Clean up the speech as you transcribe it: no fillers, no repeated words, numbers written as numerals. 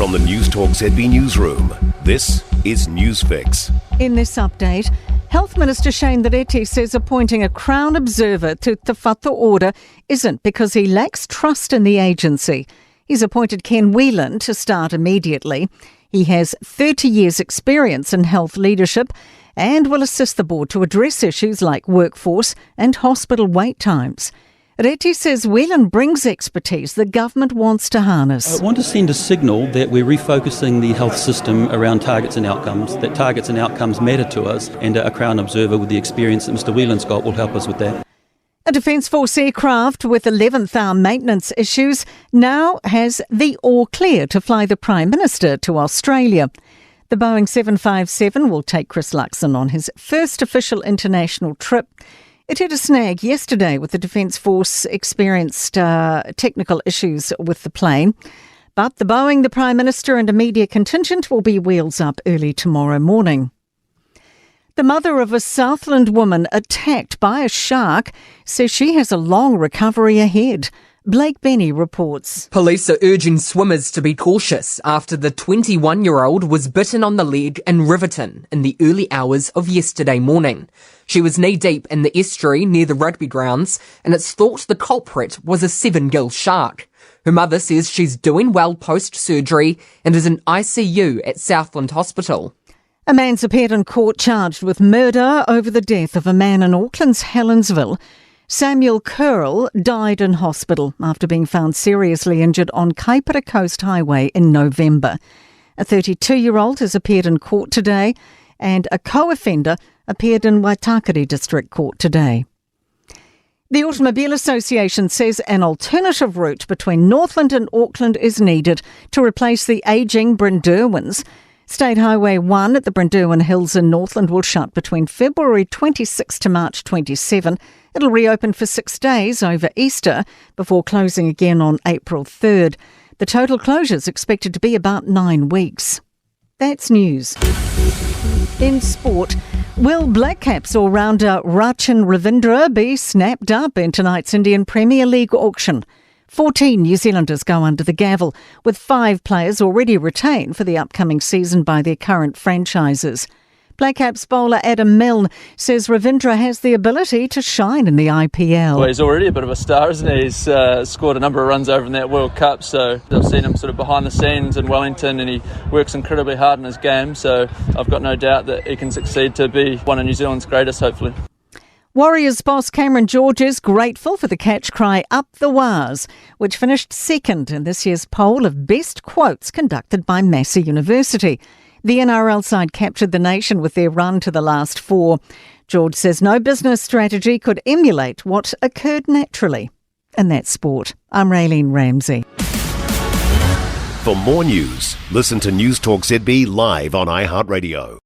From the Newstalk ZB newsroom, this is Newsfix. In this update, Health Minister Shane Reti says appointing a Crown observer to Te Whatu Order isn't because he lacks trust in the agency. He's appointed Ken Whelan to start immediately. He has 30 years' experience in health leadership and will assist the board to address issues like workforce and hospital wait times. Reti says Whelan brings expertise the government wants to harness. I want to send a signal that we're refocusing the health system around targets and outcomes, that targets and outcomes matter to us, and a Crown observer with the experience that Mr Whelan's got will help us with that. A Defence Force aircraft with 11th hour maintenance issues now has the all clear to fly the Prime Minister to Australia. The Boeing 757 will take Chris Luxon on his first official international trip. It hit a snag yesterday with the Defence Force experienced technical issues with the plane. But the Boeing, the Prime Minister and a media contingent will be wheels up early tomorrow morning. The mother of a Southland woman attacked by a shark says she has a long recovery ahead. Blake Benny reports. Police are urging swimmers to be cautious after the 21-year-old was bitten on the leg in Riverton in the early hours of yesterday morning. She was knee-deep in the estuary near the rugby grounds, and it's thought the culprit was a 7-gill shark. Her mother says she's doing well post-surgery and is in ICU at Southland Hospital. A man's appeared in court charged with murder over the death of a man in Auckland's Helensville. Samuel Curl died in hospital after being found seriously injured on Kaipara Coast Highway in November. A 32-year-old has appeared in court today and a co-offender appeared in Waitakere District Court today. The Automobile Association says an alternative route between Northland and Auckland is needed to replace the ageing Brynderwyns. State Highway 1 at the Brynderwyn Hills in Northland will shut between February 26 to March 27. It'll reopen for 6 days over Easter before closing again on April 3rd. The total closure is expected to be about 9 weeks. That's news. In sport, will Black Caps all-rounder Rachin Ravindra be snapped up in tonight's Indian Premier League auction? 14 New Zealanders go under the gavel, with 5 players already retained for the upcoming season by their current franchises. Black Caps bowler Adam Milne says Ravindra has the ability to shine in the IPL. Well, he's already a bit of a star, isn't he? He's scored a number of runs over in that World Cup, so I've seen him sort of behind the scenes in Wellington, and he works incredibly hard in his game, so I've got no doubt that he can succeed to be one of New Zealand's greatest, hopefully. Warriors boss Cameron George is grateful for the catch cry Up the Wars, which finished second in this year's poll of best quotes conducted by Massey University. The NRL side captured the nation with their run to the last 4. George says no business strategy could emulate what occurred naturally. And that's sport. I'm Raylene Ramsey. For more news, listen to Newstalk ZB live on iHeartRadio.